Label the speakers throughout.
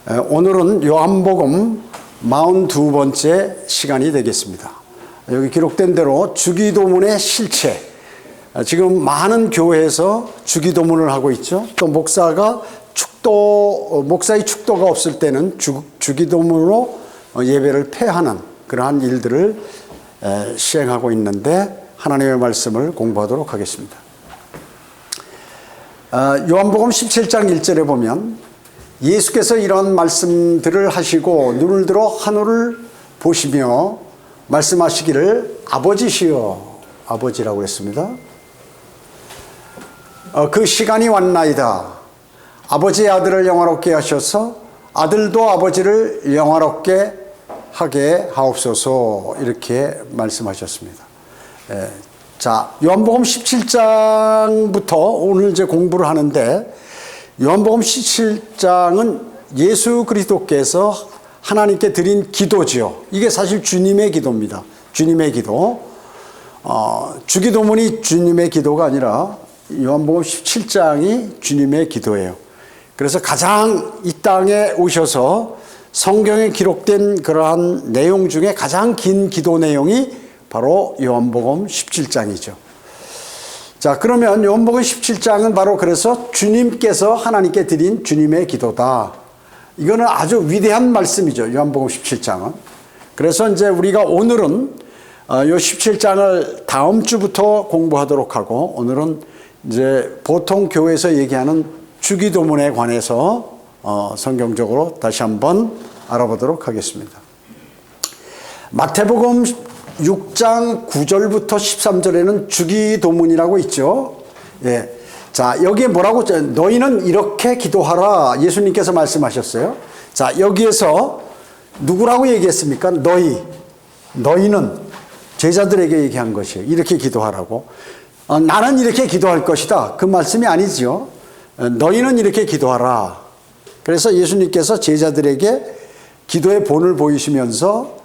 Speaker 1: 오늘은 요한복음 42번째 시간이 되겠습니다. 여기 기록된 대로 주기도문의 실체, 지금 많은 교회에서 주기도문을 하고 있죠. 또 목사의 축도가 없을 때는 주기도문으로 예배를 폐하는 그러한 일들을 시행하고 있는데 하나님의 말씀을 공부하도록 하겠습니다. 요한복음 17장 1절에 보면 예수께서 이런 말씀들을 하시고 눈을 들어 하늘을 보시며 말씀하시기를 아버지시여, 아버지라고 했습니다. 그 시간이 왔나이다. 아버지의 아들을 영화롭게 하셔서 아들도 아버지를 영화롭게 하게 하옵소서, 이렇게 말씀하셨습니다. 자, 요한복음 17장부터 오늘 이제 공부를 하는데, 요한복음 17장은 예수 그리스도께서 하나님께 드린 기도지요. 이게 사실 주님의 기도입니다. 주님의 기도. 주기도문이 주님의 기도가 아니라 요한복음 17장이 주님의 기도예요. 그래서 가장 이 땅에 오셔서 성경에 기록된 그러한 내용 중에 가장 긴 기도 내용이 바로 요한복음 17장이죠. 자, 그러면 요한복음 17장은 바로 그래서 주님께서 하나님께 드린 주님의 기도다. 이거는 아주 위대한 말씀이죠. 요한복음 17장은. 그래서 이제 우리가 오늘은 요 17장을 다음 주부터 공부하도록 하고, 오늘은 이제 보통 교회에서 얘기하는 주기도문에 관해서 성경적으로 다시 한번 알아보도록 하겠습니다. 마태복음 6장 9절부터 13절에는 주기도문이라고 있죠. 예. 자, 여기에 뭐라고, 너희는 이렇게 기도하라, 예수님께서 말씀하셨어요. 자, 여기에서 누구라고 얘기했습니까? 너희는 제자들에게 얘기한 것이에요. 이렇게 기도하라고. 나는 이렇게 기도할 것이다, 그 말씀이 아니죠. 너희는 이렇게 기도하라. 그래서 예수님께서 제자들에게 기도의 본을 보이시면서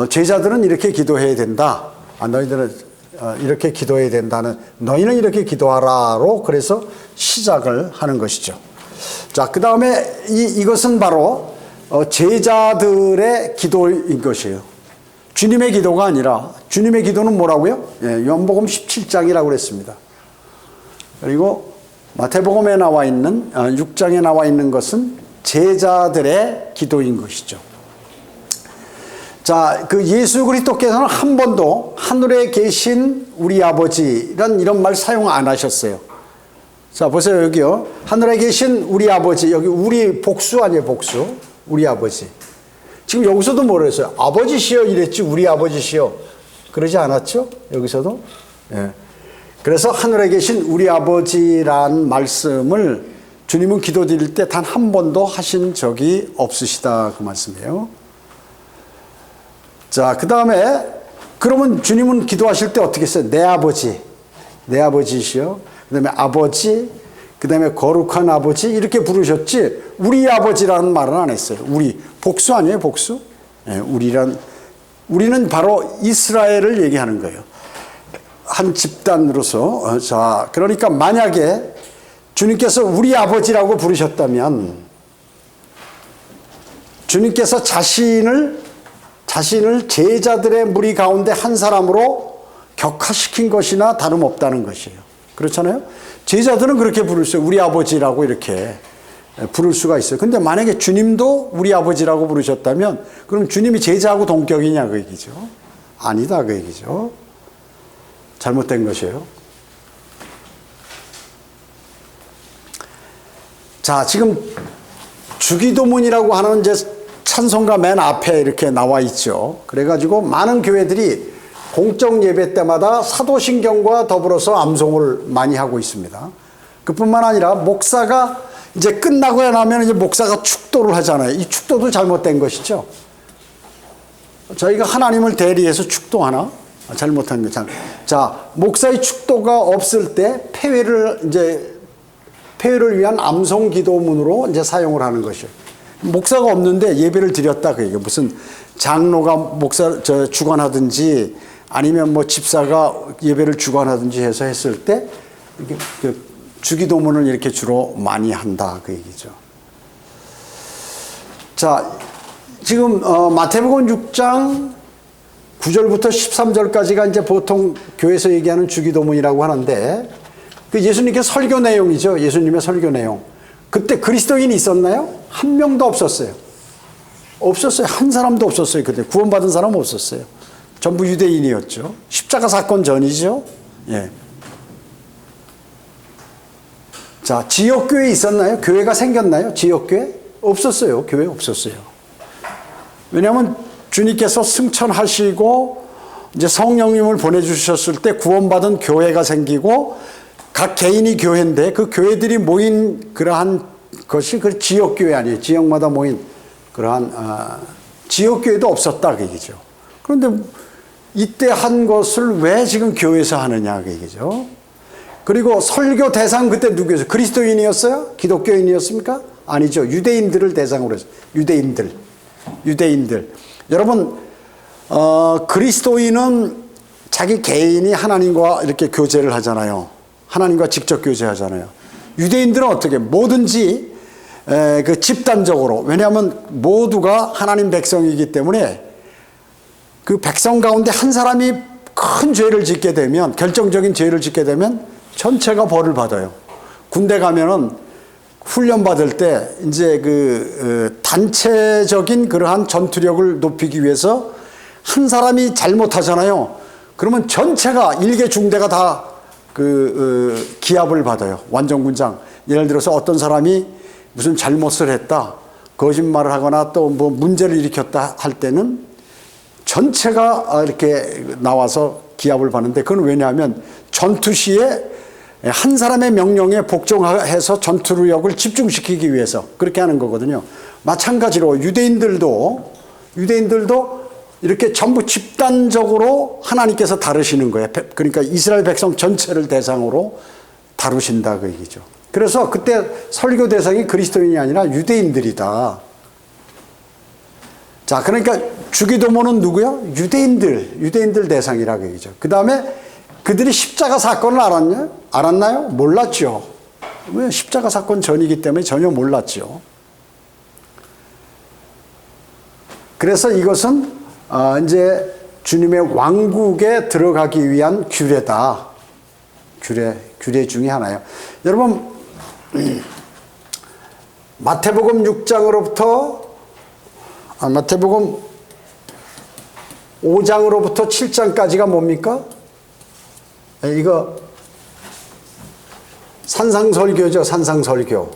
Speaker 1: 제자들은 이렇게 기도해야 된다, 너희들은 이렇게 기도해야 된다는, 너희는 이렇게 기도하라로 그래서 시작을 하는 것이죠. 자, 그 다음에 이것은 바로 제자들의 기도인 것이에요. 주님의 기도가 아니라, 주님의 기도는 뭐라고요? 요한복음 17장이라고 그랬습니다. 그리고 마태복음에 나와 있는 6장에 나와 있는 것은 제자들의 기도인 것이죠. 자, 그 예수 그리스도께서는 한 번도 하늘에 계신 우리 아버지란 이런 말 사용 안 하셨어요. 자, 보세요. 여기요. 하늘에 계신 우리 아버지, 여기 우리 복수 아니에요, 복수. 우리 아버지. 지금 여기서도 뭐라 했어요? 아버지시여 이랬지, 우리 아버지시여 그러지 않았죠? 여기서도. 예. 그래서 하늘에 계신 우리 아버지란 말씀을 주님은 기도 드릴 때 단 한 번도 하신 적이 없으시다, 그 말씀이에요. 자, 그 다음에 그러면 주님은 기도하실 때 어떻게 했어요? 내 아버지시여, 그 다음에 아버지, 그 다음에 거룩한 아버지, 이렇게 부르셨지 우리 아버지라는 말은 안 했어요. 우리, 복수 아니에요, 복수? 예, 우리는 바로 이스라엘을 얘기하는 거예요. 한 집단으로서. 자, 그러니까 만약에 주님께서 우리 아버지라고 부르셨다면 주님께서 자신을 제자들의 무리 가운데 한 사람으로 격화시킨 것이나 다름없다는 것이에요. 그렇잖아요? 제자들은 그렇게 부를 수 있어요. 우리 아버지라고 이렇게 부를 수가 있어요. 근데 만약에 주님도 우리 아버지라고 부르셨다면 그럼 주님이 제자하고 동격이냐, 그 얘기죠. 아니다, 그 얘기죠. 잘못된 것이에요. 자, 지금 주기도문이라고 하는 이제 찬송가 맨 앞에 이렇게 나와 있죠. 그래가지고 많은 교회들이 공적 예배 때마다 사도신경과 더불어서 암송을 많이 하고 있습니다. 그뿐만 아니라 목사가 이제 끝나고 나면 이제 목사가 축도를 하잖아요. 이 축도도 잘못된 것이죠. 저희가 하나님을 대리해서 축도하나? 잘못한 거. 자, 목사의 축도가 없을 때 폐회를 위한 암송 기도문으로 이제 사용을 하는 것이에요. 목사가 없는데 예배를 드렸다, 그 얘기예요. 무슨 장로가 주관하든지 아니면 뭐 집사가 예배를 주관하든지 해서 했을 때 이렇게 주기도문을 이렇게 주로 많이 한다, 그 얘기죠. 자, 지금 마태복음 6장 9절부터 13절까지가 이제 보통 교회에서 얘기하는 주기도문이라고 하는데, 그 예수님께 설교 내용이죠. 예수님의 설교 내용. 그때 그리스도인이 있었나요? 한 명도 없었어요. 없었어요. 한 사람도 없었어요. 그때 구원받은 사람 없었어요. 전부 유대인이었죠. 십자가 사건 전이죠. 예. 자, 지역교회 있었나요? 교회가 생겼나요? 지역교회? 없었어요. 교회 없었어요. 왜냐하면 주님께서 승천하시고 이제 성령님을 보내주셨을 때 구원받은 교회가 생기고 각 개인이 교회인데 그 교회들이 모인 그러한 것이 그 지역교회 아니에요. 지역마다 모인 그러한 지역교회도 없었다 그 얘기죠. 그런데 이때 한 것을 왜 지금 교회에서 하느냐 그 얘기죠. 그리고 설교 대상 그때 누구였어요? 그리스도인이었어요? 기독교인이었습니까? 아니죠. 유대인들을 대상으로 했어요. 유대인들. 여러분, 그리스도인은 자기 개인이 하나님과 이렇게 교제를 하잖아요. 하나님과 직접 교제하잖아요. 유대인들은 어떻게? 뭐든지 그 집단적으로. 왜냐하면 모두가 하나님 백성이기 때문에 그 백성 가운데 한 사람이 큰 죄를 짓게 되면, 결정적인 죄를 짓게 되면 전체가 벌을 받아요. 군대 가면은 훈련 받을 때 이제 그 단체적인 그러한 전투력을 높이기 위해서 한 사람이 잘못하잖아요. 그러면 전체가 일개 중대가 다 기합을 받아요. 완전군장. 예를 들어서 어떤 사람이 무슨 잘못을 했다, 거짓말을 하거나 또 뭐 문제를 일으켰다 할 때는 전체가 이렇게 나와서 기합을 받는데, 그건 왜냐하면 전투 시에 한 사람의 명령에 복종해서 전투력을 집중시키기 위해서 그렇게 하는 거거든요. 마찬가지로 유대인들도 이렇게 전부 집단적으로 하나님께서 다루시는 거예요. 그러니까 이스라엘 백성 전체를 대상으로 다루신다 그 얘기죠. 그래서 그때 설교 대상이 그리스도인이 아니라 유대인들이다. 자, 그러니까 주기도문은 누구요? 유대인들 대상이라 그 얘기죠. 그 다음에 그들이 십자가 사건을 알았나요? 몰랐죠. 왜? 십자가 사건 전이기 때문에 전혀 몰랐죠. 그래서 이것은 이제 주님의 왕국에 들어가기 위한 규례다. 규례 중에 하나예요. 여러분, 마태복음 6장으로부터 마태복음 5장으로부터 7장까지가 뭡니까? 이거 산상설교죠. 산상설교.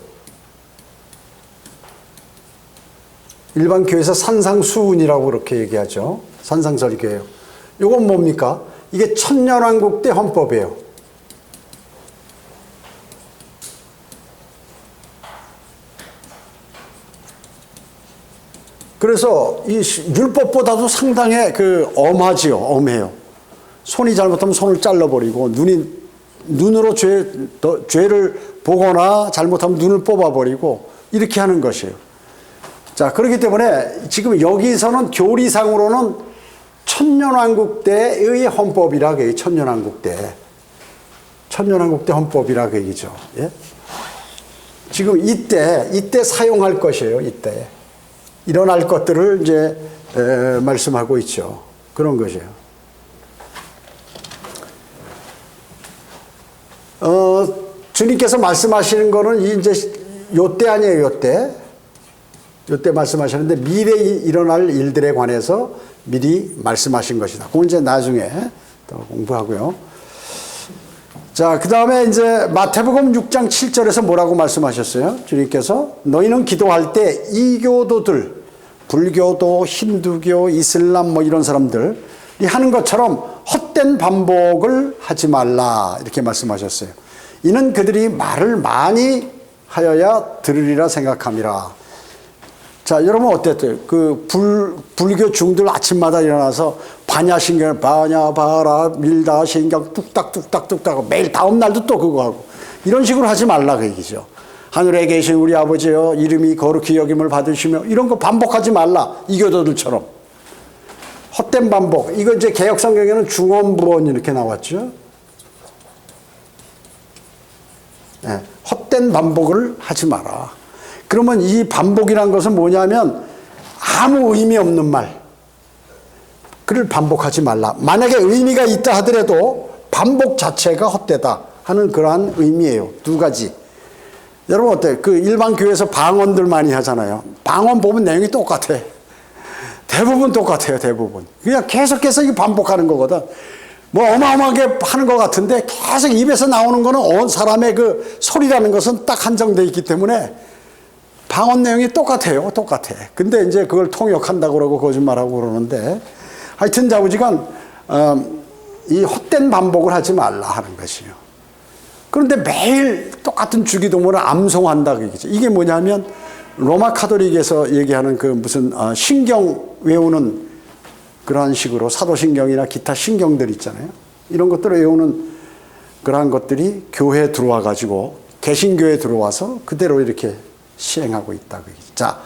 Speaker 1: 일반 교회에서 산상수훈이라고 그렇게 얘기하죠. 산상설교예요. 이건 뭡니까? 이게 천년왕국 때 헌법이에요. 그래서 이 율법보다도 상당히 엄하지요. 엄해요. 손이 잘못하면 손을 잘라버리고, 눈으로 죄를 보거나 잘못하면 눈을 뽑아버리고, 이렇게 하는 것이에요. 자, 그렇기 때문에 지금 여기서는 교리상으로는 천년왕국 때의 헌법이라 그 얘기, 천년왕국 때 헌법이라 그 얘기죠. 예? 지금 이때 사용할 것이에요. 이때 일어날 것들을 이제 말씀하고 있죠. 그런 것이에요. 주님께서 말씀하시는 거는 이제 요때 아니에요, 요때 말씀하셨는데 미래에 일어날 일들에 관해서 미리 말씀하신 것이다. 그건 이제 나중에 더 공부하고요. 자, 그 다음에 이제 마태복음 6장 7절에서 뭐라고 말씀하셨어요? 주님께서 너희는 기도할 때 이교도들, 불교도, 힌두교, 이슬람 뭐 이런 사람들이 하는 것처럼 헛된 반복을 하지 말라 이렇게 말씀하셨어요. 이는 그들이 말을 많이 하여야 들으리라 생각함이라. 자, 여러분 어땠어요? 불교 중들 아침마다 일어나서 반야신경, 반야바라, 밀다, 신경 뚝딱뚝딱뚝딱 매일 다음 날도 또 그거 하고 이런 식으로 하지 말라 그 얘기죠. 하늘에 계신 우리 아버지여 이름이 거룩히 여김을 받으시며 이런 거 반복하지 말라. 이교도들처럼. 헛된 반복. 이거 이제 개혁성경에는 중언부언 이렇게 나왔죠. 네, 헛된 반복을 하지 마라. 그러면 이 반복이란 것은 뭐냐면 아무 의미 없는 말, 그를 반복하지 말라. 만약에 의미가 있다 하더라도 반복 자체가 헛되다 하는 그러한 의미예요. 두 가지. 여러분 어때요? 그 일반 교회에서 방언들 많이 하잖아요. 방언 보면 내용이 똑같아. 대부분 똑같아요. 대부분. 그냥 계속해서 이거 반복하는 거거든. 뭐 어마어마하게 하는 것 같은데 계속 입에서 나오는 거는 온 사람의 그 소리라는 것은 딱 한정되어 있기 때문에 방언 내용이 똑같아요. 똑같아. 근데 이제 그걸 통역한다고 그러고 거짓말하고 그러는데 하여튼 자부지간 이 헛된 반복을 하지 말라 하는 것이요. 그런데 매일 똑같은 주기도문을 암송한다 그얘기죠. 이게 뭐냐면 로마 카톨릭에서 얘기하는 그 무슨 신경 외우는 그러한 식으로 사도신경이나 기타 신경들 있잖아요. 이런 것들을 외우는 그러한 것들이 교회에 들어와 가지고 개신교에 들어와서 그대로 이렇게 시행하고 있다 그얘기죠. 자,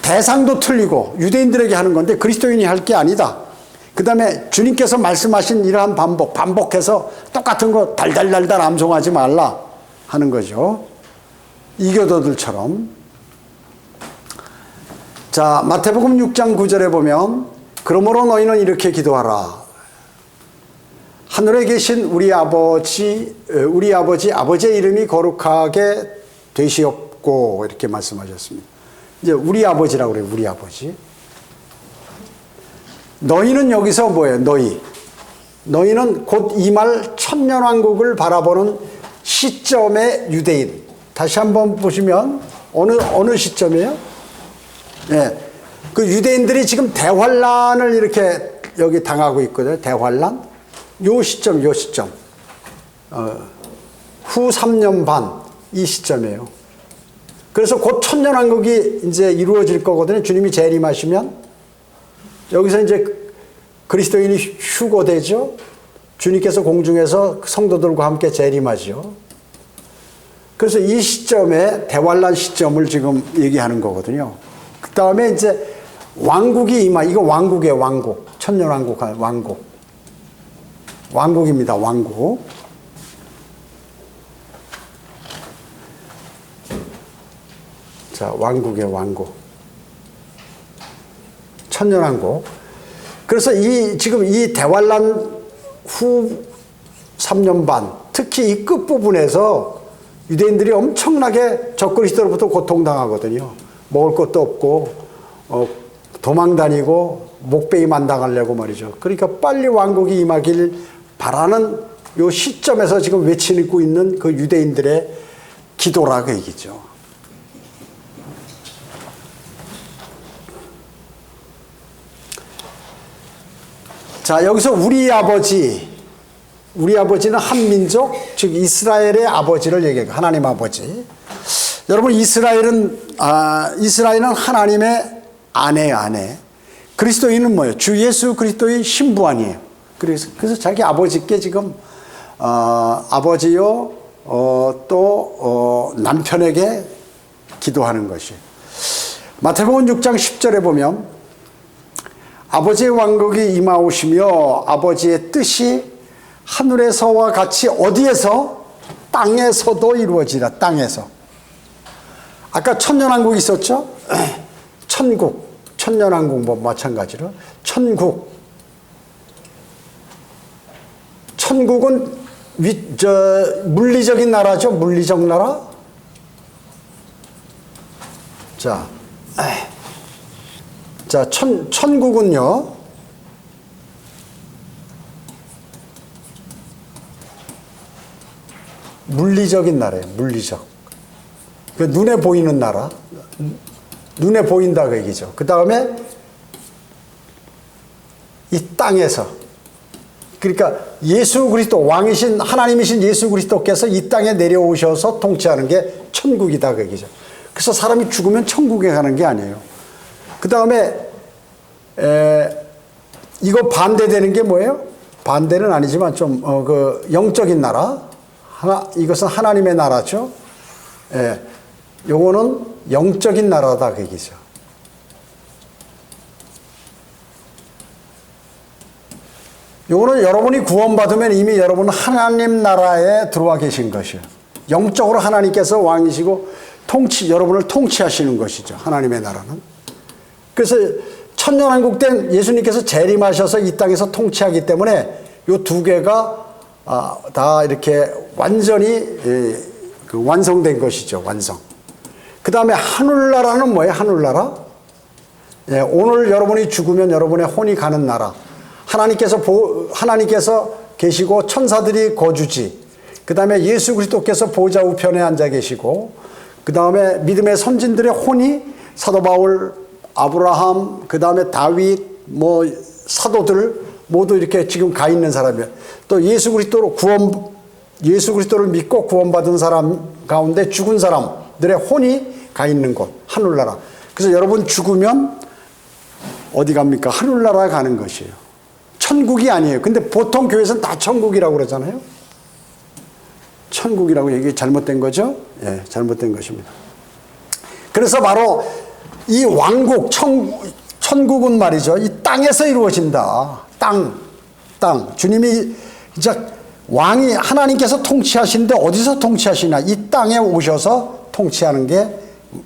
Speaker 1: 대상도 틀리고 유대인들에게 하는 건데 그리스도인이 할 게 아니다. 그 다음에 주님께서 말씀하신 이러한 반복해서 똑같은 거 달달달달 암송하지 말라 하는 거죠. 이교도들처럼. 자, 마태복음 6장 9절에 보면 그러므로 너희는 이렇게 기도하라. 하늘에 계신 우리 아버지의 이름이 거룩하게 되시옵고 이렇게 말씀하셨습니다. 이제 우리 아버지라고 그래요. 우리 아버지. 너희는 여기서 뭐예요? 너희는 곧 임할 천년왕국을 바라보는 시점의 유대인. 다시 한번 보시면 어느 시점이에요? 네. 그 유대인들이 지금 대환란을 이렇게 여기 당하고 있거든요. 대환란. 요 시점. 후 3년 반 이 시점이에요. 그래서 곧 천년왕국이 이제 이루어질 거거든요. 주님이 재림하시면 여기서 이제 그리스도인이 휴거되죠. 주님께서 공중에서 성도들과 함께 재림하죠. 그래서 이 시점에 대환란 시점을 지금 얘기하는 거거든요. 그 다음에 이제 왕국이 이거 왕국이에요. 왕국. 천년왕국, 왕국. 왕국입니다. 왕국. 자, 왕국이에요. 왕국. 천년왕국. 그래서 지금 이 대환란 후 3년 반, 특히 이 끝부분에서 유대인들이 엄청나게 적그리스도로부터 고통당하거든요. 먹을 것도 없고 도망 다니고 목베이 만당하려고 말이죠. 그러니까 빨리 왕국이 임하길 바라는 요 시점에서 지금 외치고 있는 그 유대인들의 기도라 그 얘기죠. 자, 여기서 우리 아버지는 한민족, 즉 이스라엘의 아버지를 얘기해요. 하나님 아버지. 여러분, 이스라엘은 하나님의 아내예요, 아내. 그리스도인은 뭐예요? 주 예수 그리스도의 신부 아니에요. 그래서 자기 아버지께 지금 아버지요 또 남편에게 기도하는 것이. 마태복음 6장 10절에 보면 아버지의 왕국이 임하오시며 아버지의 뜻이 하늘에서와 같이 어디에서? 땅에서도 이루어지라. 땅에서. 아까 천년왕국이 있었죠? 천국. 천년왕국 뭐 마찬가지로. 천국은 물리적인 나라죠. 물리적 나라. 자, 천국은요. 물리적인 나라예요. 물리적. 그 눈에 보이는 나라. 눈에 보인다 그 얘기죠. 그 다음에 이 땅에서. 그러니까 예수 그리스도 왕이신 하나님이신 예수 그리스도께서 이 땅에 내려오셔서 통치하는 게 천국이다 그 얘기죠. 그래서 사람이 죽으면 천국에 가는 게 아니에요. 그 다음에 이거 반대되는 게 뭐예요? 반대는 아니지만 좀 그 영적인 나라. 이것은 하나님의 나라죠. 요거는 영적인 나라다 그 얘기죠. 요거는 여러분이 구원받으면 이미 여러분은 하나님 나라에 들어와 계신 것이에요. 영적으로 하나님께서 왕이시고 여러분을 통치하시는 것이죠. 하나님의 나라는. 그래서 천년왕국 때 예수님께서 재림하셔서 이 땅에서 통치하기 때문에 이 두 개가 다 이렇게 완전히 완성된 것이죠. 완성. 그 다음에 하늘나라는 뭐예요? 하늘나라? 예, 오늘 여러분이 죽으면 여러분의 혼이 가는 나라. 하나님께서 계시고 천사들이 거주지. 그 다음에 예수 그리스도께서 보좌 우편에 앉아 계시고, 그 다음에 믿음의 선진들의 혼이 사도 바울, 아브라함, 그 다음에 다윗, 사도들 모두 이렇게 지금 가 있는 사람이에요. 또 예수 그리스도를 믿고 구원받은 사람 가운데 죽은 사람들의 혼이 가 있는 곳, 하늘나라. 그래서 여러분 죽으면 어디 갑니까? 하늘나라에 가는 것이에요. 천국이 아니에요. 근데 보통 교회에서는 다 천국이라고 그러잖아요. 천국이라고 얘기 잘못된 거죠? 예, 잘못된 것입니다. 그래서 바로 이 왕국, 천국은 말이죠. 이 땅에서 이루어진다. 땅. 주님이 이제 왕이 하나님께서 통치하시는데 어디서 통치하시나? 이 땅에 오셔서 통치하는 게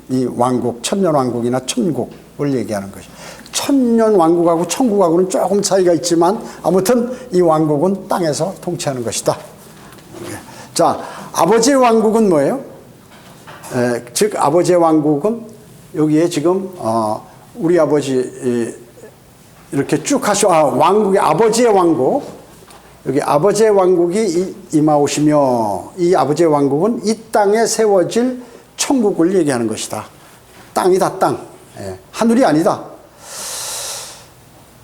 Speaker 1: 이 왕국, 천년왕국이나 천국을 얘기하는 것이죠. 천년왕국하고 천국하고는 조금 차이가 있지만 아무튼 이 왕국은 땅에서 통치하는 것이다. 자, 아버지의 왕국은 뭐예요? 즉 아버지의 왕국은 여기에 지금 우리 아버지 이렇게 쭉 하셔. 왕국의 아버지의 왕국. 여기 아버지의 왕국이 임하오시며 이 아버지의 왕국은 이 땅에 세워질 천국을 얘기하는 것이다. 땅이다, 땅. 예, 하늘이 아니다.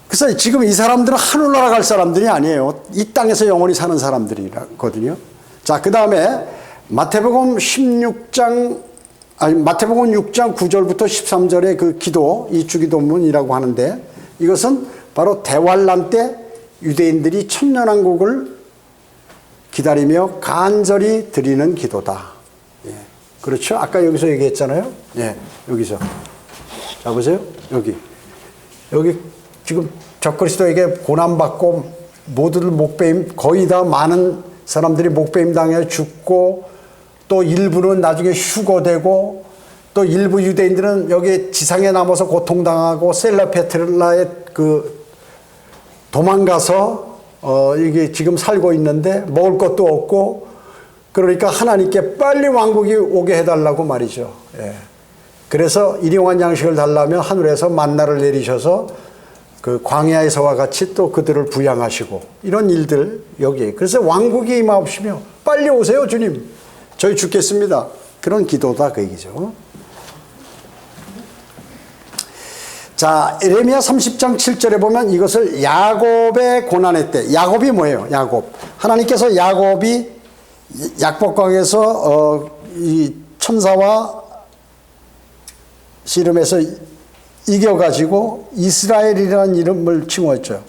Speaker 1: 그래서 지금 이 사람들은 하늘나라 갈 사람들이 아니에요. 이 땅에서 영원히 사는 사람들이거든요. 자, 그 다음에 마태복음 6장 9절부터 13절의 그 기도, 이 주기도문이라고 하는데 이것은 바로 대환란 때 유대인들이 천년왕국을 기다리며 간절히 드리는 기도다. 예. 그렇죠? 아까 여기서 얘기했잖아요. 예, 여기서. 자, 보세요. 여기 지금 적그리스도에게 고난받고 모두들 목배임, 거의 다 많은 사람들이 목배임 당해 죽고 또 일부는 나중에 휴거되고 또 일부 유대인들은 여기 지상에 남아서 고통당하고 셀라페트라에 도망가서 이게 지금 살고 있는데 먹을 것도 없고 그러니까 하나님께 빨리 왕국이 오게 해달라고 말이죠. 예. 그래서 일용할 양식을 달라면 하늘에서 만나를 내리셔서 그 광야에서와 같이 또 그들을 부양하시고 이런 일들 여기에. 그래서 왕국이 임하옵시며 빨리 오세요 주님. 저희 죽겠습니다. 그런 기도다 그 얘기죠. 자, 에레미야 30장 7절에 보면 이것을 야곱의 고난의 때. 야곱이 뭐예요? 야곱. 하나님께서 야곱이 약복강에서 이 천사와 씨름해서 이겨가지고 이스라엘이라는 이름을 칭호했죠.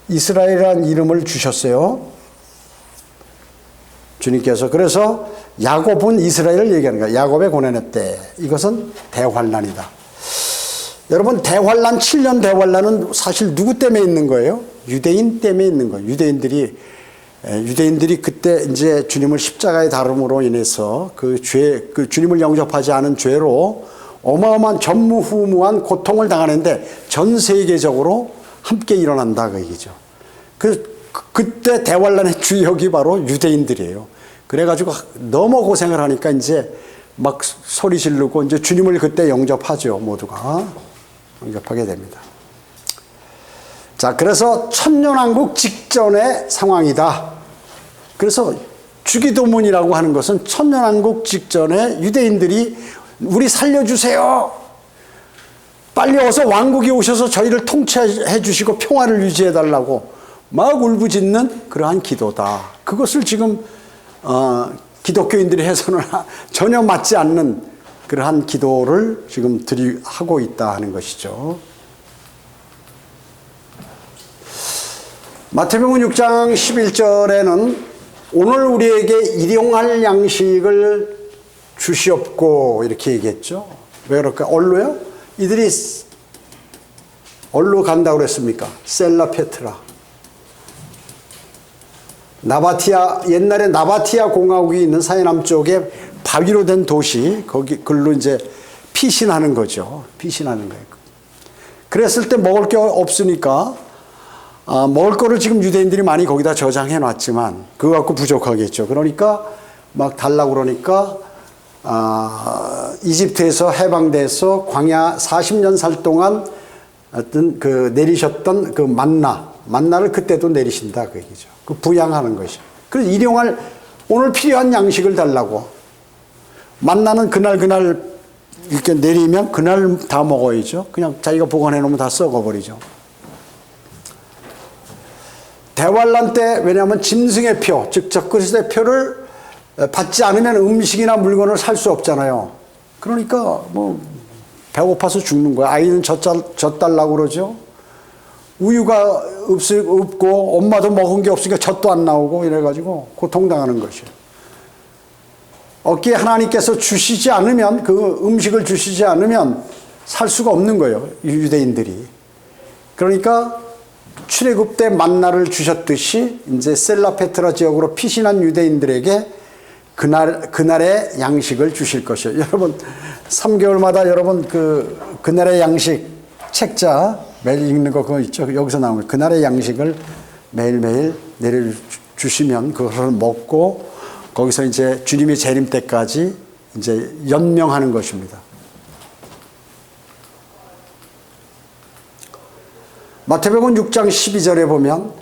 Speaker 1: 이스라엘이라는 이름을 주셨어요. 주님께서. 그래서 야곱은 이스라엘을 얘기하는 거예요. 야곱의 고난의 때. 이것은 대환란이다. 여러분, 대환란, 7년 대환란은 사실 누구 때문에 있는 거예요? 유대인 때문에 있는 거예요. 유대인들이 그때 이제 주님을 십자가에 달음으로 인해서 그 주님을 영접하지 않은 죄로 어마어마한 전무후무한 고통을 당하는데 전 세계적으로 함께 일어난다 그 얘기죠. 그때 대환란의 주역이 바로 유대인들이에요. 그래가지고 너무 고생을 하니까 이제 막 소리 지르고 이제 주님을 그때 영접하죠. 모두가 영접하게 됩니다. 자, 그래서 천년왕국 직전의 상황이다. 그래서 주기도문이라고 하는 것은 천년왕국 직전에 유대인들이 우리 살려주세요. 빨리 어서 왕국이 오셔서 저희를 통치해 주시고 평화를 유지해 달라고 막 울부짖는 그러한 기도다. 그것을 지금 기독교인들이 해서는 전혀 맞지 않는 그러한 기도를 지금 하고 있다 하는 것이죠. 마태복음 6장 11절에는 오늘 우리에게 일용할 양식을 주시옵고 이렇게 얘기했죠. 왜 그럴까? 얼로요? 이들이 얼로 간다고 그랬습니까? 셀라페트라. 옛날에 나바티아 공화국이 있는 서해남쪽에 바위로 된 도시, 글로 이제 피신하는 거죠. 피신하는 거예요. 그랬을 때 먹을 게 없으니까 먹을 거를 지금 유대인들이 많이 거기다 저장해 놨지만 그거 갖고 부족하겠죠. 그러니까 막 달라고 그러니까 이집트에서 해방돼서 광야 40년 살 동안 어떤 그 내리셨던 그 만나를 그때도 내리신다 그 얘기죠. 그 부양하는 것이. 그래서 일용할 오늘 필요한 양식을 달라고. 만나는 그날 이렇게 내리면 그날 다 먹어야죠. 그냥 자기가 보관해 놓으면 다 썩어버리죠. 대환란 때 왜냐하면 짐승의 표, 즉 적그리스도의 표를 받지 않으면 음식이나 물건을 살 수 없잖아요. 그러니까 뭐 배고파서 죽는 거야. 아이는 젖 달라고 그러죠. 우유가 없고 엄마도 먹은 게 없으니까 젖도 안 나오고 이래가지고 고통당하는 것이에요. 어깨에 하나님께서 주시지 않으면 그 음식을 주시지 않으면 살 수가 없는 거예요. 유대인들이. 그러니까 출애굽 때 만나를 주셨듯이 이제 셀라페트라 지역으로 피신한 유대인들에게 그날의 양식을 주실 것이에요. 여러분 3개월마다 여러분 그날의 양식 책자 매일 읽는 거 그거 있죠. 여기서 나오는 그날의 양식을 매일매일 내려주시면 그것을 먹고 거기서 이제 주님의 재림 때까지 이제 연명하는 것입니다. 마태복음 6장 12절에 보면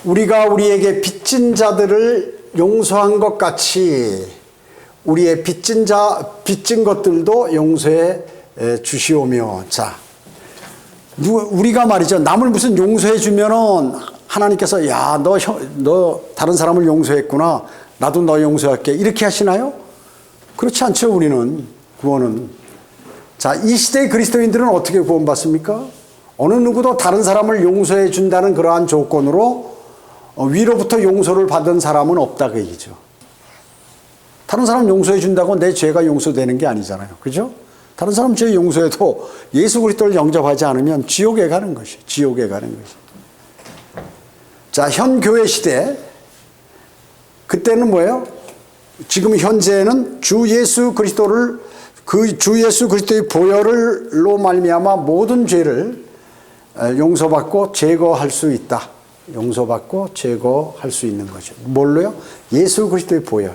Speaker 1: 우리가 우리에게 빚진 자들을 용서한 것 같이 우리의 빚진 것들도 용서해 주시오며. 자, 우리가 말이죠. 남을 무슨 용서해 주면은 하나님께서 야, 너 다른 사람을 용서했구나. 나도 너 용서할게. 이렇게 하시나요? 그렇지 않죠. 우리는 구원은. 자, 이 시대의 그리스도인들은 어떻게 구원받습니까? 어느 누구도 다른 사람을 용서해 준다는 그러한 조건으로 위로부터 용서를 받은 사람은 없다 그 얘기죠. 다른 사람 용서해 준다고 내 죄가 용서되는 게 아니잖아요. 그죠? 다른 사람 죄 용서해도 예수 그리스도를 영접하지 않으면 지옥에 가는 것이. 지옥에 가는 것이. 자, 현 교회 시대 그때는 뭐예요? 지금 현재는 주 예수 그리스도를 주 예수 그리스도의 보혈로 말미암아 모든 죄를 용서받고 제거할 수 있다. 용서받고 제거할 수 있는 거죠. 뭘로요? 예수 그리스도의 보혈.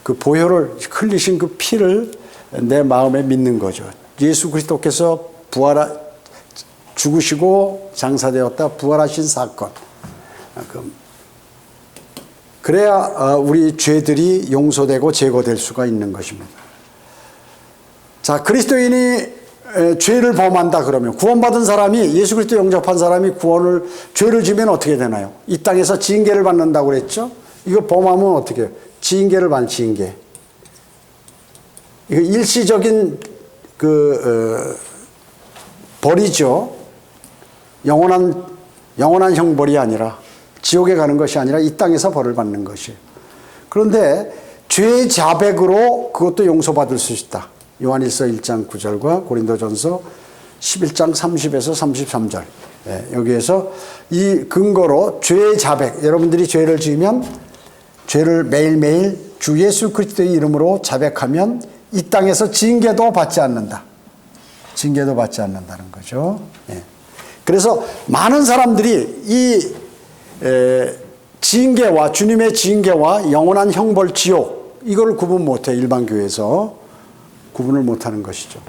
Speaker 1: 그 보혈을 흘리신 그 피를 내 마음에 믿는 거죠. 예수 그리스도께서 죽으시고 장사되었다 부활하신 사건. 그래야 우리 죄들이 용서되고 제거될 수가 있는 것입니다. 자, 그리스도인이 죄를 범한다 그러면 구원받은 사람이 예수 그리스도 영접한 사람이 죄를 지면 어떻게 되나요? 이 땅에서 징계를 받는다고 그랬죠? 이거 범하면 어떻게 해요? 징계를 받는 징계. 이거 일시적인 벌이죠. 영원한 형벌이 아니라 지옥에 가는 것이 아니라 이 땅에서 벌을 받는 것이에요. 그런데 죄의 자백으로 그것도 용서받을 수 있다. 요한일서 1장 9절과 고린도전서 11장 30에서 33절. 여기에서 이 근거로 죄의 자백, 여러분들이 죄를 지으면 죄를 매일매일 주 예수 그리스도의 이름으로 자백하면 이 땅에서 징계도 받지 않는다. 징계도 받지 않는다는 거죠. 그래서 많은 사람들이 이 징계와 주님의 징계와 영원한 형벌 지옥 이걸 구분 못해. 일반 교회에서 구분을 못하는 것이죠.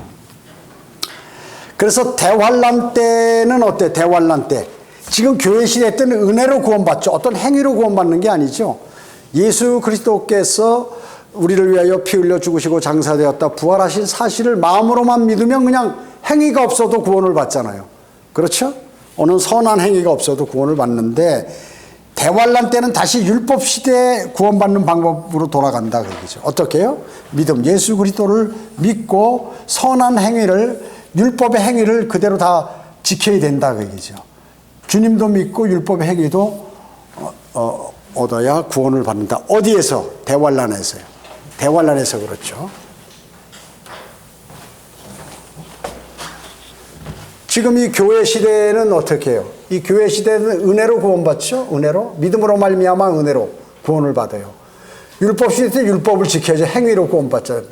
Speaker 1: 그래서 대환란 때는 어때? 대환란 때 지금 교회 시대 때는 은혜로 구원받죠. 어떤 행위로 구원받는 게 아니죠. 예수 그리스도께서 우리를 위하여 피 흘려 죽으시고 장사되었다 부활하신 사실을 마음으로만 믿으면 그냥 행위가 없어도 구원을 받잖아요. 그렇죠? 어느 선한 행위가 없어도 구원을 받는데 대환란 때는 다시 율법 시대에 구원받는 방법으로 돌아간다 그 얘기죠. 어떻게 해요? 믿음, 예수 그리스도를 믿고 선한 행위를 율법의 행위를 그대로 다 지켜야 된다 그 얘기죠. 주님도 믿고 율법의 행위도 얻어야 구원을 받는다. 어디에서? 대환란에서요. 대환란에서 그렇죠. 지금 이 교회 시대는 어떻게 해요? 이 교회 시대는 은혜로 구원받죠? 은혜로? 믿음으로 말미암아 은혜로 구원을 받아요. 율법 시대 때 율법을 지켜야죠. 행위로 구원받죠.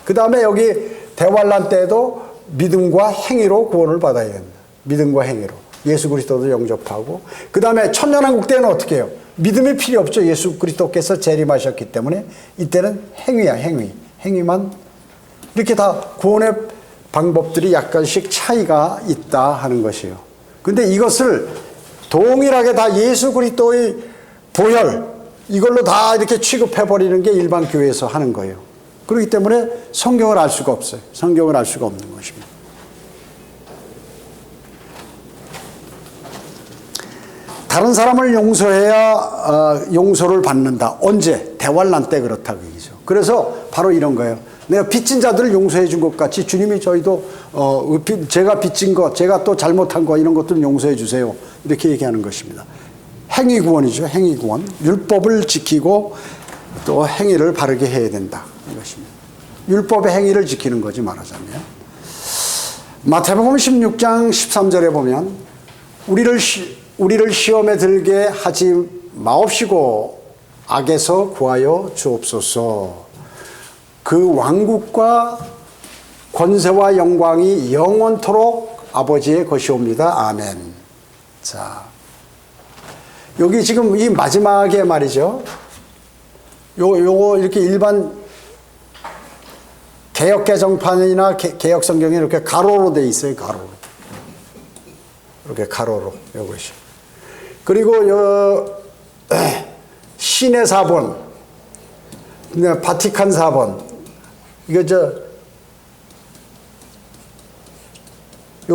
Speaker 1: 그 다음에 여기 대환란 때도 믿음과 행위로 구원을 받아야 된다. 믿음과 행위로. 예수 그리스도도 영접하고 그 다음에 천년왕국 때는 어떻게 해요? 믿음이 필요 없죠. 예수 그리스도께서 재림하셨기 때문에 이때는 행위야. 행위만. 이렇게 다 구원의 방법들이 약간씩 차이가 있다 하는 것이에요. 근데 이것을 동일하게 다 예수 그리스도의 보혈 이걸로 다 이렇게 취급해버리는 게 일반 교회에서 하는 거예요. 그렇기 때문에 성경을 알 수가 없어요. 성경을 알 수가 없는 것입니다. 다른 사람을 용서해야 용서를 받는다. 언제? 대환란 때 그렇다고 얘기죠. 그래서 바로 이런 거예요. 내가 빚진 자들을 용서해 준 것 같이 주님이 저희도 제가 빚진 것, 제가 또 잘못한 거 이런 것들을 용서해 주세요. 이렇게 얘기하는 것입니다. 행위 구원이죠. 행위 구원. 율법을 지키고 또 행위를 바르게 해야 된다. 이것입니다. 율법의 행위를 지키는 거지 말하자면. 마태복음 16장 13절에 보면 우리를 시험에 들게 하지 마옵시고 악에서 구하여 주옵소서. 그 왕국과 권세와 영광이 영원토록 아버지의 것이옵니다. 아멘. 자, 여기 지금 이 마지막에 말이죠. 요거 이렇게 일반 개역 개정판이나 개역 성경에 이렇게 가로로 돼 있어요. 가로로. 이렇게 가로로 요것이. 그리고 신의 사본, 바티칸 사본. 이거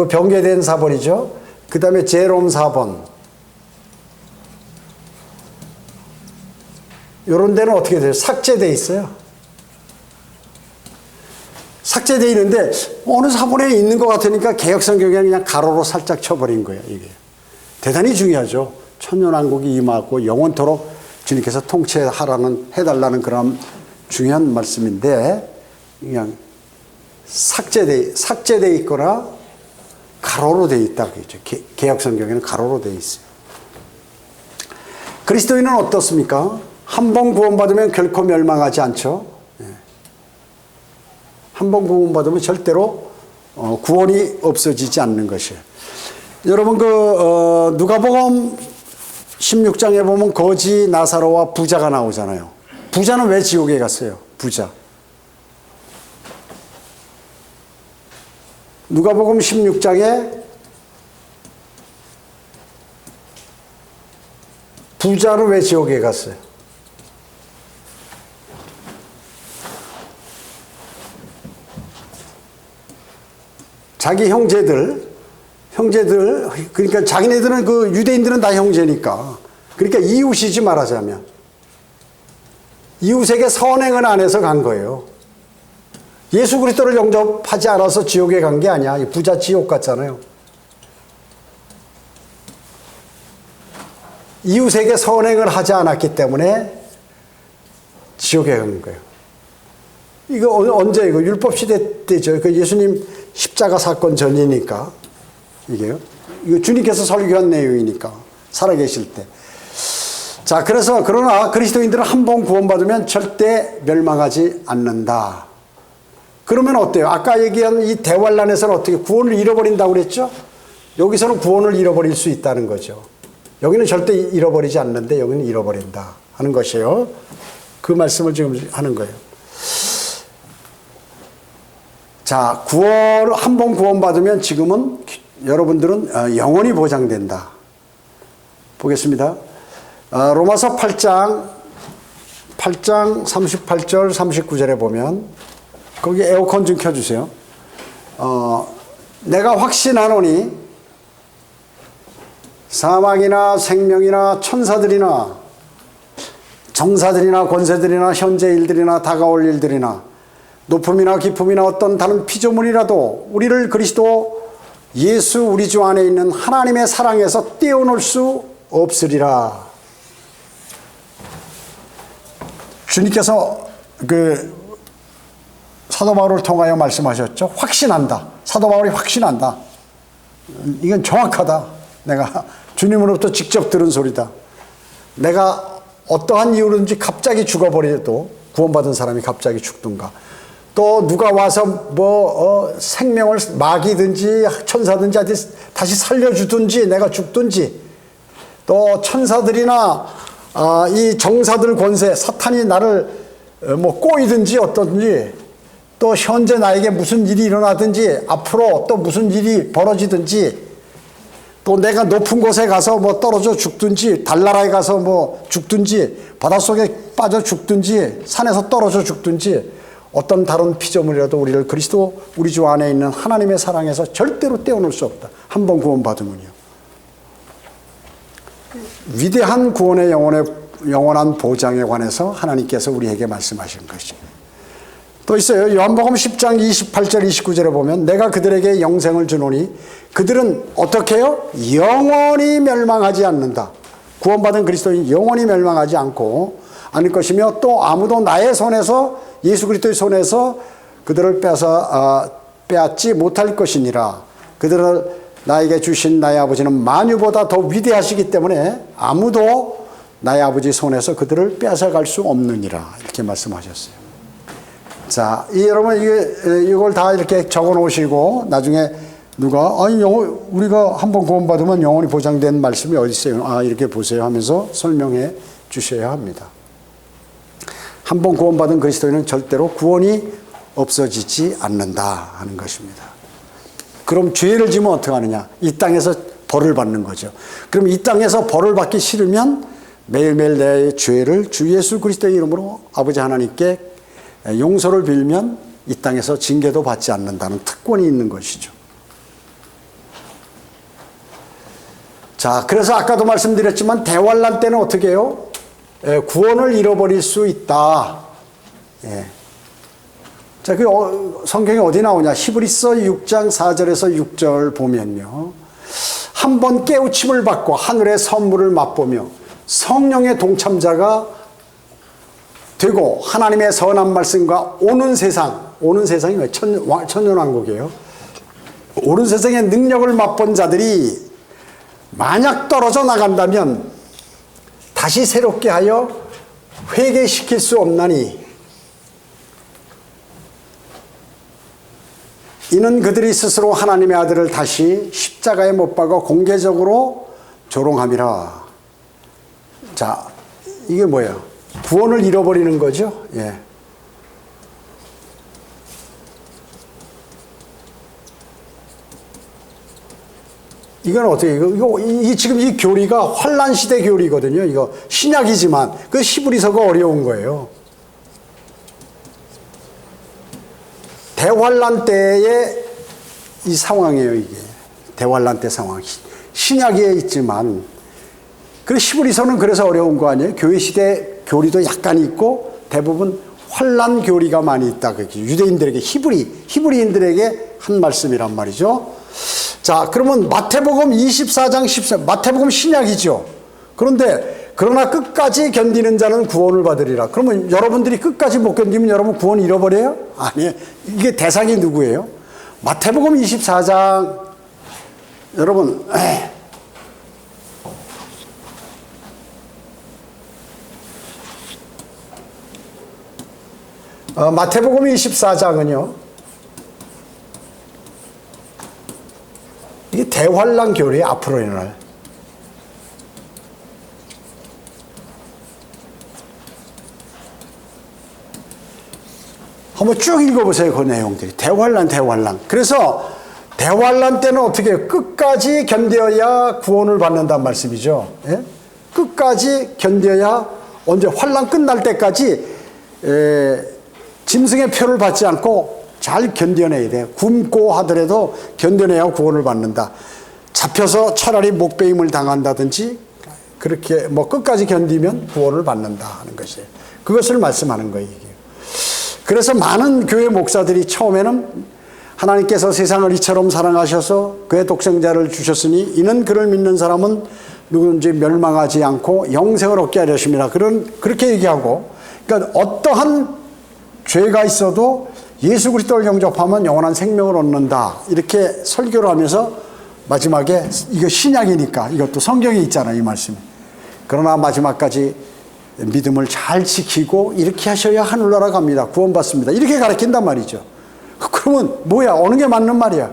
Speaker 1: 병개된 사본이죠. 그 다음에 제롬 사본. 이런 데는 어떻게 돼요? 삭제되어 있어요. 삭제되어 있는데 어느 사본에 있는 것 같으니까 개역성경에 그냥 가로로 살짝 쳐버린 거예요. 이게 대단히 중요하죠. 천년왕국이 임하고 영원토록 주님께서 해달라는 그런 중요한 말씀인데 그냥 삭제되어 있거나 가로로 되어 있다 그랬죠. 개역성경에는 가로로 되어 있어요. 그리스도인은 어떻습니까? 한 번 구원받으면 결코 멸망하지 않죠. 한 번 구원받으면 절대로 구원이 없어지지 않는 것이에요. 여러분 누가복음 16장에 보면 거지 나사로와 부자가 나오잖아요. 부자는 왜 지옥에 갔어요? 부자. 누가복음 16장에 부자는 왜 지옥에 갔어요? 자기 형제들, 그러니까 자기네들은 유대인들은 다 형제니까. 그러니까 이웃이지 말하자면. 이웃에게 선행을 안 해서 간 거예요. 예수 그리스도를 영접하지 않아서 지옥에 간 게 아니야. 부자 지옥 갔잖아요. 이웃에게 선행을 하지 않았기 때문에 지옥에 간 거예요. 이거 언제 이거 율법 시대 때죠. 예수님 십자가 사건 전이니까 이게요. 이거 주님께서 설교한 내용이니까 살아계실 때. 자, 그러나 그리스도인들은 한 번 구원받으면 절대 멸망하지 않는다. 그러면 어때요? 아까 얘기한 이 대환란에서는 어떻게 구원을 잃어버린다고 그랬죠? 여기서는 구원을 잃어버릴 수 있다는 거죠. 여기는 절대 잃어버리지 않는데 여기는 잃어버린다 하는 것이에요. 그 말씀을 지금 하는 거예요. 자, 한 번 구원받으면 지금은 여러분들은 영원히 보장된다. 보겠습니다. 로마서 8장 38절 39절에 보면 거기 에어컨 좀 켜주세요. 내가 확신하노니 사망이나 생명이나 천사들이나 정사들이나 권세들이나 현재 일들이나 다가올 일들이나 높음이나 깊음이나 어떤 다른 피조물이라도 우리를 그리스도 예수 우리 주 안에 있는 하나님의 사랑에서 떼어놓을 수 없으리라. 주님께서 사도 바울을 통하여 말씀하셨죠. 확신한다. 사도 바울이 확신한다. 이건 정확하다. 내가 주님으로부터 직접 들은 소리다. 내가 어떠한 이유로든지 갑자기 죽어버려도 구원받은 사람이 갑자기 죽든가 또 누가 와서 생명을 마귀든지 천사든지 다시 살려주든지 내가 죽든지, 또 천사들이나 이 정사들 권세 사탄이 나를 꼬이든지 어떤지, 또 현재 나에게 무슨 일이 일어나든지 앞으로 또 무슨 일이 벌어지든지, 또 내가 높은 곳에 가서 떨어져 죽든지, 달나라에 가서 죽든지, 바닷속에 빠져 죽든지, 산에서 떨어져 죽든지, 어떤 다른 피조물이라도 우리를 그리스도 우리 주 안에 있는 하나님의 사랑에서 절대로 떼어놓을 수 없다. 한 번 구원받으면요. 위대한 구원의 영원한 보장에 관해서 하나님께서 우리에게 말씀하신 것입니다. 또 있어요. 요한복음 10장 28절 29절에 보면 내가 그들에게 영생을 주노니 그들은 어떻게 해요? 영원히 멸망하지 않는다. 구원받은 그리스도인 영원히 멸망하지 않을 것이며, 또 아무도 나의 손에서, 예수 그리스도의 손에서 그들을 빼앗지 못할 것이니라. 그들을 나에게 주신 나의 아버지는 만유보다 더 위대하시기 때문에 아무도 나의 아버지 손에서 그들을 빼앗아갈 수 없느니라. 이렇게 말씀하셨어요. 자, 여러분 이걸 다 이렇게 적어 놓으시고 나중에 누가 우리가 한번 구원받으면 영원히 보장된 말씀이 어디 있어요? 이렇게 보세요 하면서 설명해 주셔야 합니다. 한번 구원받은 그리스도인은 절대로 구원이 없어지지 않는다 하는 것입니다. 그럼 죄를 지면 어떻게 하느냐? 이 땅에서 벌을 받는 거죠. 그럼 이 땅에서 벌을 받기 싫으면 매일매일 내 죄를 주 예수 그리스도의 이름으로 아버지 하나님께 용서를 빌면 이 땅에서 징계도 받지 않는다는 특권이 있는 것이죠. 자, 그래서 아까도 말씀드렸지만 대환란 때는 어떻게 해요? 구원을 잃어버릴 수 있다. 예. 자, 성경에 어디 나오냐? 히브리서 6장 4절에서 6절 보면요. 한번 깨우침을 받고 하늘의 선물을 맛보며 성령의 동참자가 되고 하나님의 선한 말씀과 오는 세상이 왜 천년왕국이에요? 오는 세상의 능력을 맛본 자들이 만약 떨어져 나간다면 다시 새롭게 하여 회개시킬 수 없나니 이는 그들이 스스로 하나님의 아들을 다시 십자가에 못 박아 공개적으로 조롱함이라. 자, 이게 뭐예요? 구원을 잃어버리는 거죠. 예. 이건 어떻게, 지금 이 교리가 환란시대 교리거든요. 이거 신약이지만, 그 히브리서가 어려운 거예요. 대환란 때의 이 상황이에요, 이게. 대환란 때 상황. 신약에 있지만, 그 히브리서는 그래서 어려운 거 아니에요? 교회 시대 교리도 약간 있고, 대부분 환란 교리가 많이 있다. 유대인들에게, 히브리인들에게 한 말씀이란 말이죠. 자, 그러면 마태복음 24장 14, 마태복음 신약이죠. 그러나 끝까지 견디는 자는 구원을 받으리라. 그러면 여러분들이 끝까지 못 견디면 여러분 구원 잃어버려요? 아니에요. 이게 대상이 누구예요? 마태복음 24장, 여러분, 마태복음 24장은요, 이게 대환란 교리의 앞으로 일어날. 한번 쭉 읽어보세요, 그 내용들이. 대환란. 그래서 대환란 때는 어떻게 해요? 끝까지 견뎌야 구원을 받는다는 말씀이죠. 예? 끝까지 견뎌야 언제 환란 끝날 때까지 짐승의 표를 받지 않고 잘 견뎌내야 돼요. 굶고 하더라도 견뎌내야 구원을 받는다. 잡혀서 차라리 목베임을 당한다든지 그렇게 끝까지 견디면 구원을 받는다 하는 것이에요. 그것을 말씀하는 거예요, 이게. 그래서 많은 교회 목사들이 처음에는 하나님께서 세상을 이처럼 사랑하셔서 그의 독생자를 주셨으니 이는 그를 믿는 사람은 누구든지 멸망하지 않고 영생을 얻게 하려심이라. 그렇게 얘기하고, 그러니까 어떠한 죄가 있어도 예수 그리스도를 영접하면 영원한 생명을 얻는다. 이렇게 설교를 하면서 마지막에, 이거 신약이니까 이것도 성경에 있잖아요, 이 말씀이. 그러나 마지막까지 믿음을 잘 지키고 이렇게 하셔야 하늘나라 갑니다. 구원받습니다. 이렇게 가르친단 말이죠. 그러면 뭐야? 어느 게 맞는 말이야?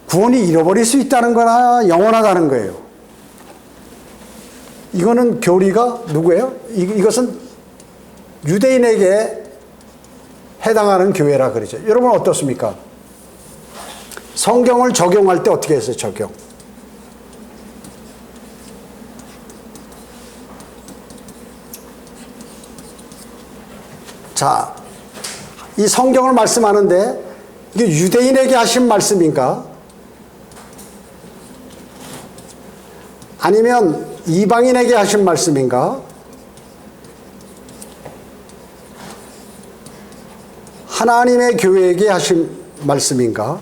Speaker 1: 구원이 잃어버릴 수 있다는 거나 영원하다는 거예요. 이거는 교리가 누구예요? 이것은 유대인에게 해당하는 교회라 그러죠. 여러분 어떻습니까? 성경을 적용할 때 어떻게 했어요? 적용. 자, 이 성경을 말씀하는데 이게 유대인에게 하신 말씀인가? 아니면 이방인에게 하신 말씀인가? 하나님의 교회에게 하신 말씀인가?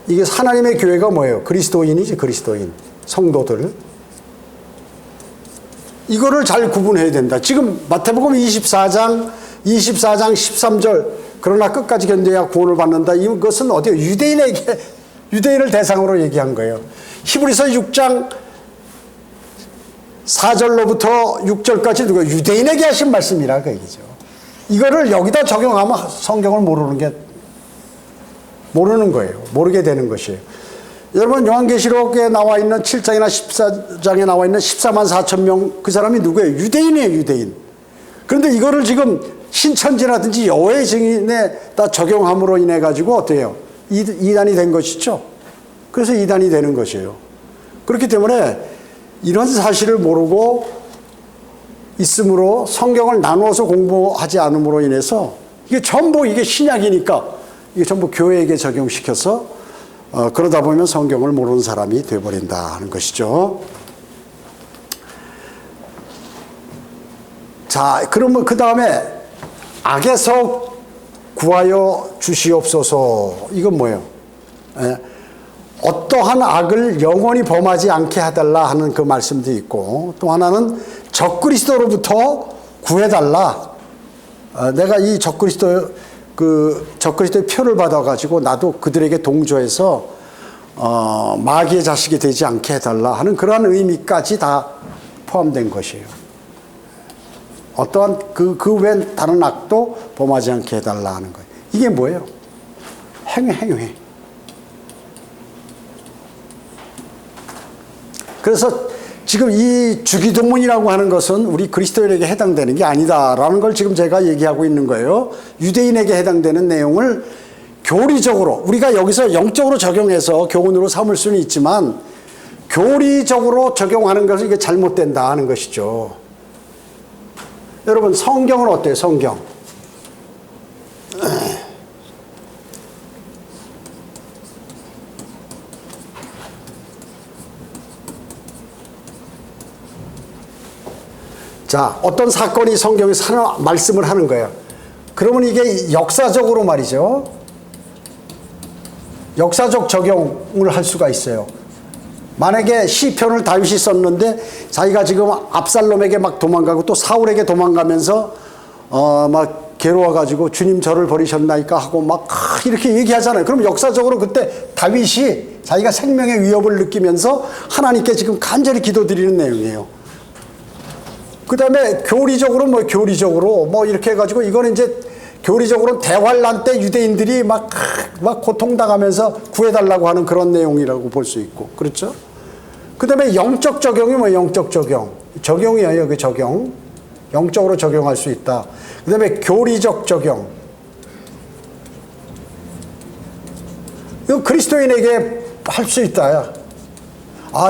Speaker 1: 이게 하나님의 교회가 뭐예요? 그리스도인이지, 그리스도인. 성도들. 이거를 잘 구분해야 된다. 지금 마태복음 24장 13절 그러나 끝까지 견뎌야 구원을 받는다. 이것은 어디요? 유대인을 대상으로 얘기한 거예요. 히브리서 6장 4절로부터 6절까지 누가 유대인에게 하신 말씀이라 그 얘기죠. 이거를 여기다 적용하면 성경을 모르는 거예요. 모르게 되는 것이에요. 여러분 요한계시록에 나와 있는 7장이나 14장에 나와 있는 14만 4천 명 그 사람이 누구예요? 유대인이에요. 유대인. 그런데 이거를 지금 신천지라든지 여호와의 증인에다 적용함으로 인해 가지고 어때요? 이단이 된 것이죠. 그래서 이단이 되는 것이에요. 그렇기 때문에 이런 사실을 모르고 있으므로 성경을 나누어서 공부하지 않음으로 인해서 이게 전부 이게 신약이니까 이게 전부 교회에게 적용시켜서 그러다 보면 성경을 모르는 사람이 되어버린다 하는 것이죠. 자, 그러면 그 다음에 악에서 구하여 주시옵소서. 이건 뭐예요? 어떠한 악을 영원히 범하지 않게 해달라 하는 그 말씀도 있고, 또 하나는 적그리스도로부터 구해달라. 내가 이 적그리스도의 표를 받아가지고 나도 그들에게 동조해서 마귀의 자식이 되지 않게 해달라 하는 그러한 의미까지 다 포함된 것이에요. 어떠한 그 외엔 다른 악도 범하지 않게 해달라 하는 거예요. 이게 뭐예요? 행위. 그래서 지금 이 주기도문이라고 하는 것은 우리 그리스도인에게 해당되는 게 아니다라는 걸 지금 제가 얘기하고 있는 거예요. 유대인에게 해당되는 내용을 교리적으로 우리가 여기서 영적으로 적용해서 교훈으로 삼을 수는 있지만 교리적으로 적용하는 것은 이게 잘못된다 하는 것이죠. 여러분 성경은 어때요? 성경. 자, 어떤 사건이 성경에서 말씀을 하는 거예요. 그러면 이게 역사적으로 말이죠. 역사적 적용을 할 수가 있어요. 만약에 시편을 다윗이 썼는데 자기가 지금 압살롬에게 막 도망가고 또 사울에게 도망가면서 막 괴로워가지고 주님 저를 버리셨나이까 하고 막 이렇게 얘기하잖아요. 그럼 역사적으로 그때 다윗이 자기가 생명의 위협을 느끼면서 하나님께 지금 간절히 기도드리는 내용이에요. 그 다음에 교리적으로 이렇게 해가지고 이거는 이제 교리적으로 대환란 때 유대인들이 막 고통당하면서 구해달라고 하는 그런 내용이라고 볼 수 있고, 그렇죠? 그 다음에 영적 적용이 영적 적용. 적용이에요, 그 적용. 영적으로 적용할 수 있다. 그 다음에 교리적 적용. 이거 그리스도인에게 할 수 있다.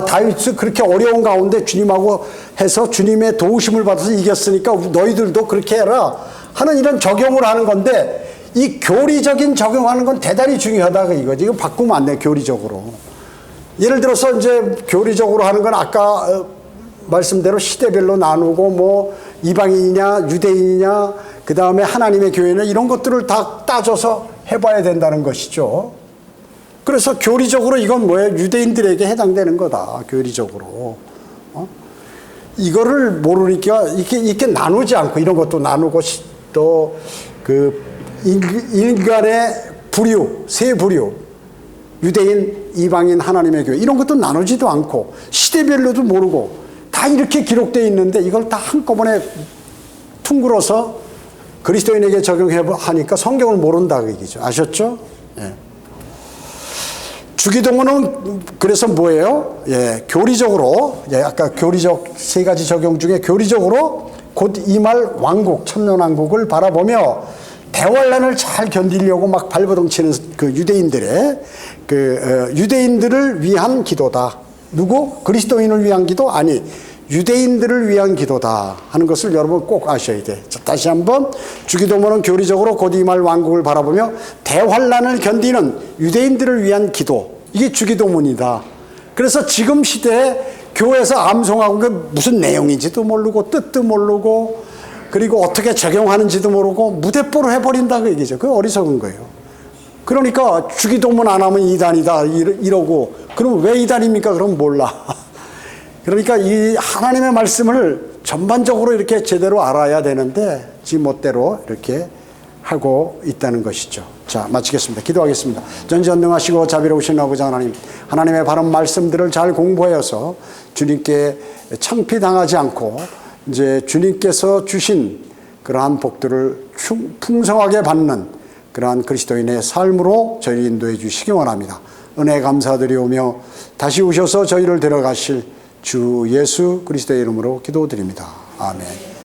Speaker 1: 다윗이 그렇게 어려운 가운데 주님하고 해서 주님의 도우심을 받아서 이겼으니까 너희들도 그렇게 해라 하는 이런 적용을 하는 건데, 이 교리적인 적용하는 건 대단히 중요하다 이거지. 이거 바꾸면 안 돼, 교리적으로. 예를 들어서 이제 교리적으로 하는 건 아까 말씀대로 시대별로 나누고 뭐 이방인이냐 유대인이냐 그 다음에 하나님의 교회는 이런 것들을 다 따져서 해봐야 된다는 것이죠. 그래서 교리적으로 이건 뭐예요? 유대인들에게 해당되는 거다. 교리적으로. 이거를 모르니까 이렇게 나누지 않고 이런 것도 나누고 또 그 인간의 부류, 세 부류, 유대인, 이방인, 하나님의 교회 이런 것도 나누지도 않고 시대별로도 모르고 다 이렇게 기록되어 있는데 이걸 다 한꺼번에 퉁글어서 그리스도인에게 적용하니까 성경을 모른다 그 얘기죠. 아셨죠? 예. 주기도문은 그래서 뭐예요? 예, 교리적으로, 예, 아까 교리적 세 가지 적용 중에 교리적으로 곧 임할 왕국, 천년왕국을 바라보며 대환란을 잘 견디려고 막 발버둥치는 그 유대인들의 유대인들을 위한 기도다. 누구? 그리스도인을 위한 기도? 아니, 유대인들을 위한 기도다 하는 것을 여러분 꼭 아셔야 돼. 자, 다시 한번 주기도문은 교리적으로 곧 임할 왕국을 바라보며 대환란을 견디는 유대인들을 위한 기도. 이게 주기도문이다. 그래서 지금 시대에 교회에서 암송하고 그 무슨 내용인지도 모르고 뜻도 모르고 그리고 어떻게 적용하는지도 모르고 무대뽀로 해버린다 그 얘기죠. 그게 어리석은 거예요. 그러니까 주기도문 안 하면 이단이다 이러고 그럼 왜 이단입니까? 그럼 몰라. 그러니까 이 하나님의 말씀을 전반적으로 이렇게 제대로 알아야 되는데 지멋대로 이렇게 하고 있다는 것이죠. 자, 마치겠습니다. 기도하겠습니다. 전지전능하시고 자비로우신 아버지 하나님, 하나님의 바른 말씀들을 잘 공부하여서 주님께 창피당하지 않고 이제 주님께서 주신 그러한 복들을 풍성하게 받는 그러한 그리스도인의 삶으로 저희를 인도해 주시기 원합니다. 은혜 감사드리오며 다시 오셔서 저희를 데려가실 주 예수 그리스도의 이름으로 기도드립니다. 아멘.